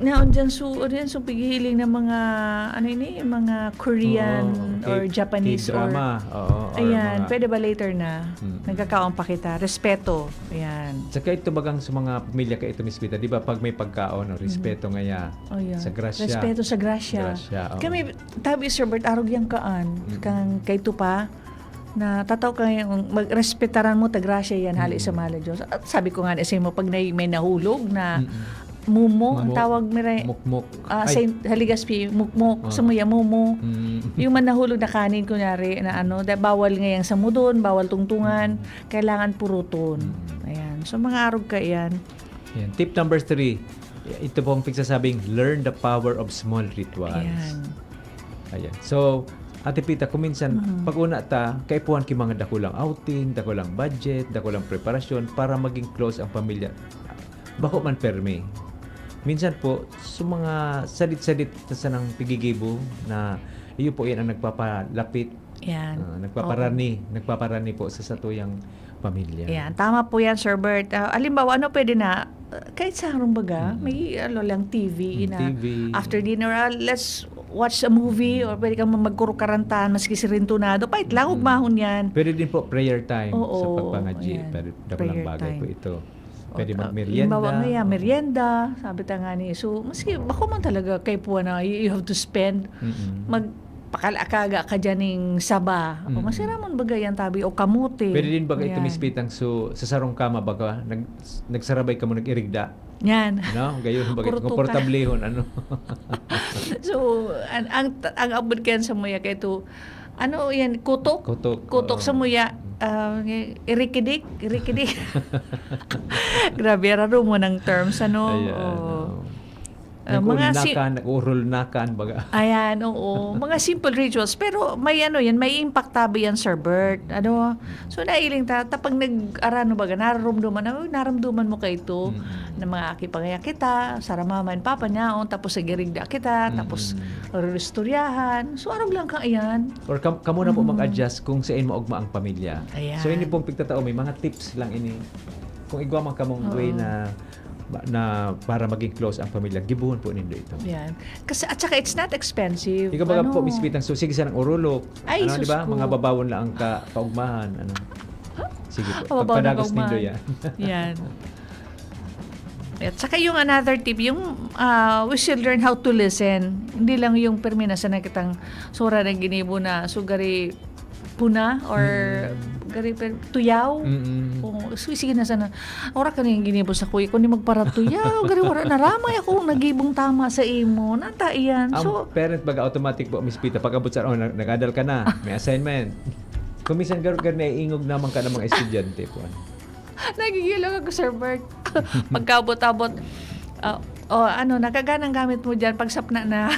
naon dyan so pighihiling ng mga, mga Korean or Japanese K-drama. or ayan, pwede ba later na? Nagkakaon pa kita. Respeto. Ayan. Saka ito bagang sa mga pamilya ka ito, Miss Pita, di ba pag may pagkaon, respeto ngaya sa grasya. Respeto sa grasya. Kami, tabi, Sir Bert, arog yang kaan, kang kay tupa, na tataw ka yung magrespetaran mo tagrasya yan hali sa mala Diyos. At sabi ko nga sa mo pag may nahulog na mumo, ang tawag mukmuk. Saint Haligaspi, mukmuk, sumuya mumo. Yung man nahulog na kanin kunyari na bawal ngayang samudon, bawal tungtungan, kailangan puruton. Ayan. So mga arog ka yan. Ayan. Tip number 3. Ito po ang pigsasabing, learn the power of small rituals. Ayan. So, Ate Pita, kung minsan, pag-una kaipuhan ki mga dakulang outing, dakulang budget, dakulang preparasyon para maging close ang pamilya. Bako man permi. Minsan po, sa mga sadit-sadit na sanang pigigibo na iyo po yan ang nagpapalapit, nagpaparani po sa satuyang pamilya. Yan, tama po yan, Sir Bert. Alimbawa, pwede na, kahit sa harong baga, may lang TV na TV. After dinner, let's watch a movie or pwede kang magkurukarantan, maski si Rintunado. Pahit lang, ugmahon yan. Pwede din po prayer time sa pagpangaji. Ayan. Pero dakulang bagay time. po ito. Pwede mag-merienda. Bawa nga merienda, sabi ta nga ni. So, maski, bako man talaga kay po na you have to spend, magpakalakaga ka dyan ng saba. O masira man baga yan tabi, o kamuti. Pwede din baga ito mispitang sa sarong kama baga, nagsarabay ka mo nag-irigda. Yan. Gayon baga, komportablehon, So, ang abot kayan sa muya kay ito, yan, kutok? Kutok sa muya. Irikidik. Grabe, raro mo ng terms, Nag-urol nakan baga. Ayan, oo. Mga simple rituals. Pero may may impact tabi yan, Sir Bert. So nailing pag nag-arano baga, naramduman mo kayo ito na mga akipangaya kita, sarama man papa niya, tapos sagirigda kita, tapos restoryahan. So arog lang ka ayan. Or kamo na po mag-adjust kung saan maugma ang pamilya. Ayan. So ini pong pigtatao, may mga tips lang ini. Kung igwa man kamong way na para maging close ang pamilya, gibuhon po nindo ito. Yan. Kasi at saka it's not expensive. Ikaw baga po, Miss Pitang, so sige sanang urulok. Ay, di ba? Mga babawon lang ang kaugmahan. Sige po. Pagpadagos nindo yan. Yan. At saka yung another tip, yung we should learn how to listen. Hindi lang yung perminasa na kitang sura ng ginibo na sugari puna or gari tuyaw. Sige na sana. Ora ka nang ginibo sa kuya ko ni magpara tuyaw. Gari wala naramay ako nagibong tama sa imo. Nata iyan. Ang parent baga automatic po, Miss Pita, pag-abot sa nag-adal ka na, may assignment. Kung minsan gar na ingog naman ka ng mga estudyante po. Nagigilang ako, Sir Bert. Pagkabot-abot, nakaganang gamit mo dyan pag sapna na.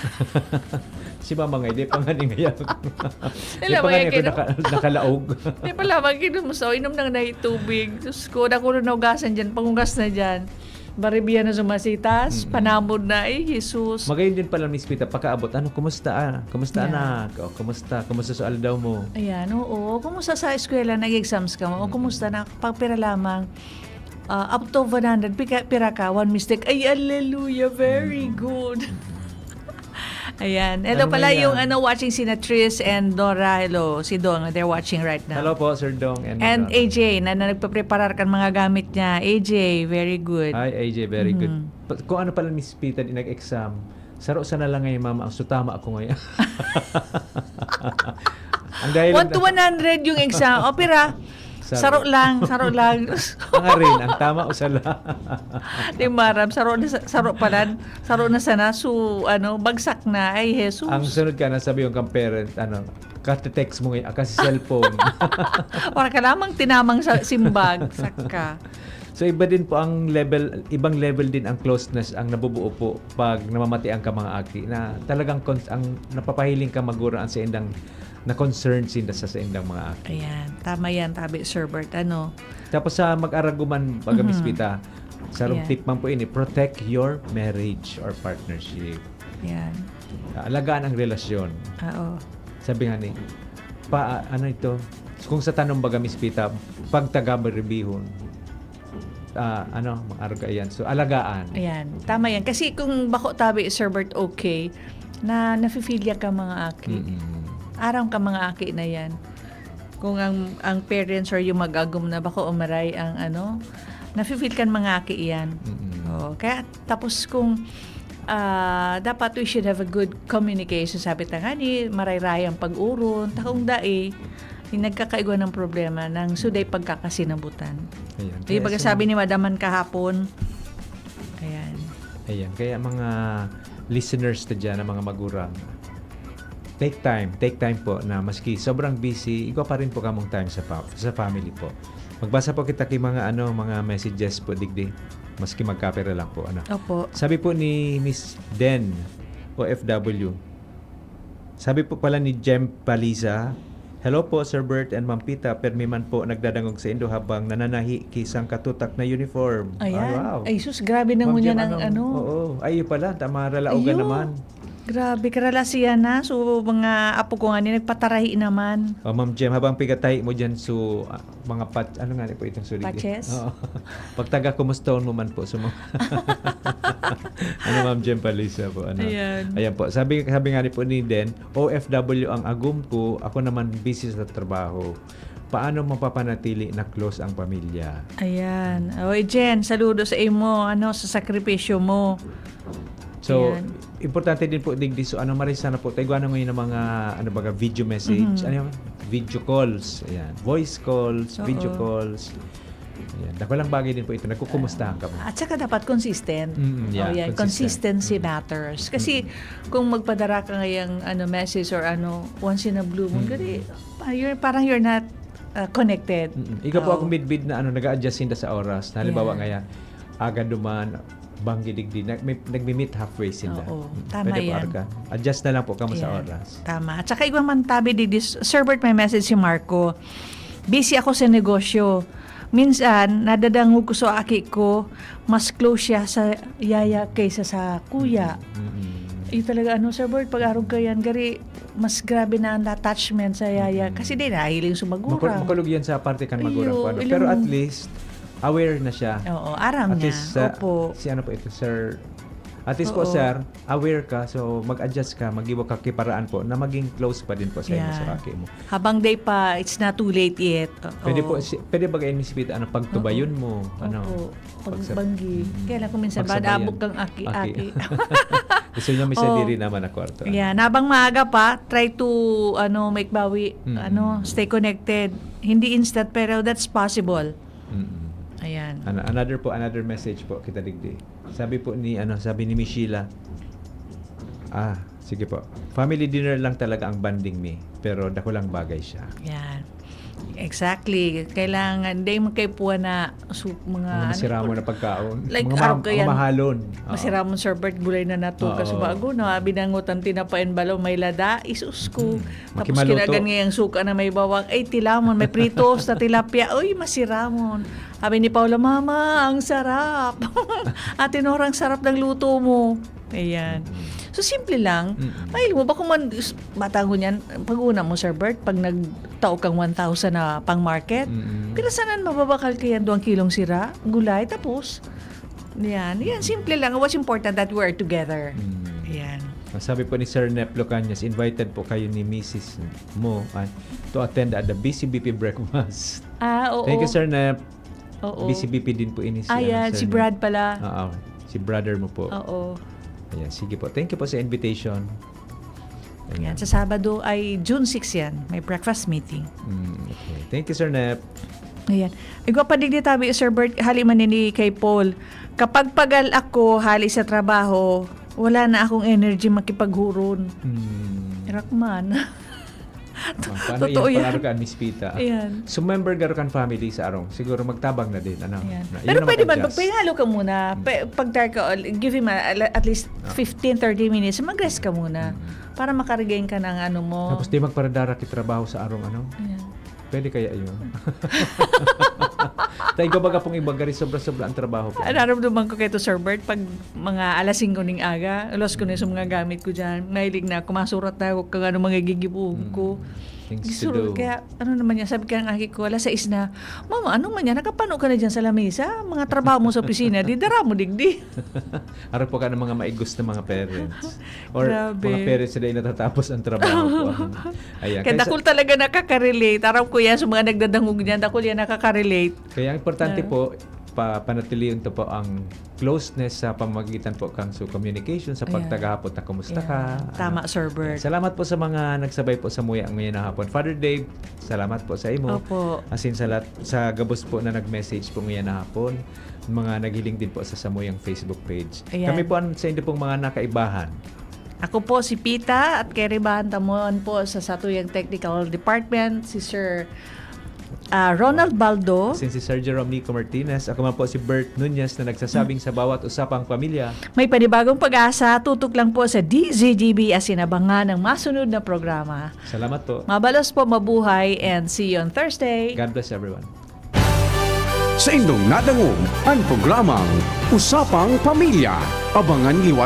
Si mama nga, di pa nga ni ngayon. Di Ilan pa nga mga ni ako nakalaog. Di pala, mag-inom mo sa inom nang tubig. Diyos ko, nakulo na ugasan dyan, pangugas na dyan. Baribiya na sumasitas, panamod na, Jesus. Magayon din pala, Miss Pita, pagkaabot, Kumusta Yeah. anak? O, kumusta sa aldaw mo? Ayan, oo. Kumusta sa eskwela, nag-exams ka mo? O kumusta na, pagpira lamang, up to 100, pira ka, one mistake. Ay, hallelujah, very good. Ayan. Hello Ano pala yan? yung watching si Tris and Dora. Hello, si Dong. They're watching right now. Hello po, Sir Dong. And AJ, na nagpapreparar kan mga gamit niya. AJ, very good. Hi, AJ, very good. Kung ano pala, Miss Pita, nag-exam, saro sana lang ngayon, mama. Ang sutama ako ngayon. Ang dahil 1 to 100 yung exam. Opera. Saro lang. Ang rin, ang tama o sala. Di maram, saro pala. Saro na sana. So, bagsak na. Ay, Jesus. Ang sunod ka na sabi yung kang parent, kate-text mo ngayon, kasi cellphone. Para ka lamang tinamang sa simbag. Saka. So iba din po ang ibang level din ang closeness ang nabubuo po pag namamatian ka mga aki na talagang ang napapahiling ka maguraan sa indang na concerned sinda sa indang mga aki. Ayan, tama yan, tabi, Sir Bert. Tapos sa mag-araguman pag Miss Pita, sa Ayan. tip man po ini, protect your marriage or partnership. Yan. Alagaan ang relasyon. Oo. Sabi nga ni, ito, kung sa tanong baga Miss Pita, pag taga-ribihon, mag-araga yan. So, alagaan. Ayan, tama yan. Kasi kung bako tabi, Sir Bert, okay, na nafe-feel ka mga aki. Araw ka mga aki na yan. Kung ang parents or yung mag-agum na bako umaray ang nafe-feel kan mga aki yan. Kaya tapos kung dapat we should have a good communication. Sabi ta nga ni, maray-rayang pag-uron, takong dae, yung nagkakaigwa ng problema ng suday pagkakasinabutan. Ayan. Yung baga sabi ni Madaman kahapon, Ayan. Kaya mga listeners na dyan, mga magurang, take time po na maski sobrang busy, ikaw pa rin po kamong time sa family po. Magbasa po kita kay mga mga messages po digdi. Maski magkapera lang po Opo. Sabi po ni Miss Den OFW. Sabi po pala ni Jem Paliza, hello po Sir Bert and Ma'am Pita, permi man po nagdadangog sa Indo habang nananahi kisang katutak na uniform. Ayan. Ay, wow. Ay, sus, grabe na mo niya ng Oo. Ay, pala. Tama, ralaugan naman. Grabe, karalasiyan na. So, mga apo ko nga ni nagpatarahi naman. Ma'am Jem, habang pigatay mo dyan mga ano nga po itong sulit? Patches? Oo. Pag taga-kumustaon mo man po sa mga... Ma'am Jem Palisa po. Ayan po. Sabi nga ni po ni Den, OFW ang agum ko, ako naman busy sa trabaho. Paano mapapanatili na close ang pamilya? Ayan. Oy, Jen, saludo sa imo, sa sakripisyo mo. So, Ayan. importante din po digdi marisa na po tayo ngayon ng mga video message, video calls, ayan, voice calls, video calls. Ayan, walang bagay din po ito, nagkukumustahan ka mo. At saka dapat consistent. Yeah, consistency matters. Kasi kung magpadara ka ngayong message or once in a blue moon, parang you're not connected. Ikaw po akong bid na nag-a-adjust sinda sa oras. Halimbawa ngaya, aga duman, banggidigdi, nagmi-meet halfway sila. Oo, tama Pwede yan. Po, adjust na lang po kamo sa oras. Tama. At saka ibang mantabi didis, Sir Bert, may message si Marco. Busy ako sa negosyo. Minsan, nadadangog ko sa aki ko, mas close siya sa yaya kaysa sa kuya. Talaga, Sir Bert, pag-arog ka yan, gari, mas grabe na ang attachment sa yaya. Kasi di nahiling sumagura. Makulog yan sa parte kan magurang. Pero at least, aware na siya. Oo, aram at niya. least, Opo. si po ito, Sir. At least po, Sir, aware ka. So, mag-adjust ka, mag-iwa ka kiparaan po na maging close pa din po sa inyo sa kaki mo. Habang day pa, it's not too late yet. Pwede ba kayo misipit, pagtubayon mo? Pagbanggi. Kaya lang kung minsan, badabog kang aki-aki. Gusto niya may sadiri naman na kwarto. Yeah, nabang maaga pa, try to make bawi, stay connected. Hindi instant pero that's possible. Ayan. Another message po kita digdi. Sabi po ni Miss Sheila. Sige po. Family dinner lang talaga ang banding me, pero dako lang bagay siya. Yan. Exactly. Kailangan, hindi mo kay puwa na mga Masira mo na pagkaon. Like, mga araw kaya- mahalon. Masira mo Sir Bert, gulay na nato Oo. kasubago na binangutan tinapain balaw may lada isus ko. Tapos Makimaluto. kinagan ngayang suka na may bawang ay tilamon may pritos na tilapia. Uy, masiramon. Sabi ni Paula, Mama, ang sarap. Ate Nora, ang sarap ng luto mo. Ayan. So, simple lang. Mahilig mo ba kung matango niyan, pag-una mo, Sir Bert, pag nagtao kang 1,000 na pang-market, pinasanan mababakal kaya 2 kilong sira, gulay, tapos. Yan, simple lang. What's important that we are together. Yan. Sabi po ni Sir Nep Lucanyas, invited po kayo ni Mrs. mo to attend at the BCBP breakfast. Oo. Thank you, Sir Nep. Oo. BCBP din po ini si, Ayan, Sir si Nep. Brad pala. Oo, si brother mo po. Oo. Ayan, sige po. Thank you po sa invitation. Yan, sa Sabado ay June 6 yan. May breakfast meeting. Okay. Thank you, Sir Nep. Ayan. Igwa pa din tabi, Sir Bert, hali man ni kay Paul. Kapag pagal ako, hali sa trabaho, wala na akong energy makipaghuron. Irakman. Paano Totoo yan? yan. Paano ka, Miss Pita? Ayan. So, member garukan family sa Arong. Siguro magtabang na din. Ano? Ayan. Na, yun Pero na pwede ba, mag-adjust. pagpahalo ka muna, pag-dark ka, give him at least 15-30 minutes, mag-rest ka muna para makaregain ka ng ano mo. Tapos di magparadara trabaho sa Arong ano? Ayan. Pwede kaya yun? Tayo ko baga pong ibagari sobra-sobra ang trabaho po. Nararamdaman ko kay to Sir Bert, pag mga alas 5 ning aga, alas ko na sa mga gamit ko dyan, mahilig na, kumasurat na ako kung ano mga gigibuhog ko. Things to do. Kaya, ano naman yan, sabi ka ng aki ko, alas 6 na, Mama, anong man yan, nakapano ka na dyan sa lamesa? Mga trabaho mo sa opisina, di dara mo digdi. Harap po ka ng mga maigos na mga parents. Or Grabe. mga parents na natatapos ang trabaho po. Ayan. Kaya dakul talaga nakaka-relate. Araw ko yan, sa mga nagdadangog niyan, dakul yan nakaka-relate. Kaya ang importante po, panatiliin to po ang closeness sa pamagitan po kang communication sa pagtagahapon na kumusta ka. Tama, Sir Bert. Salamat po sa mga nagsabay po sa muya ngayon na hapon. Father Dave, salamat po sa imo. Opo. Asin sa gabos po na nag-message po ngayon na hapon. Mga naghiling din po sa Samuyang Facebook page. Ayan. Kami po sa inyo pong mga nakaibahan. Ako po si Pita at Kerry Bahantamon po sa Satuyang Technical Department, si Sir Ronald Baldo. Since si Sir Jerome Nico Martinez, ako man po si Bert Nunez na nagsasabing sa bawat usapang pamilya. May panibagong pag-asa, tutok lang po sa DZGB as inabangan ng masunod na programa. Salamat po. Mabalos po, mabuhay, and see you on Thursday. God bless everyone. Sa indong nadangog ang programang Usapang Pamilya. Abangan liwat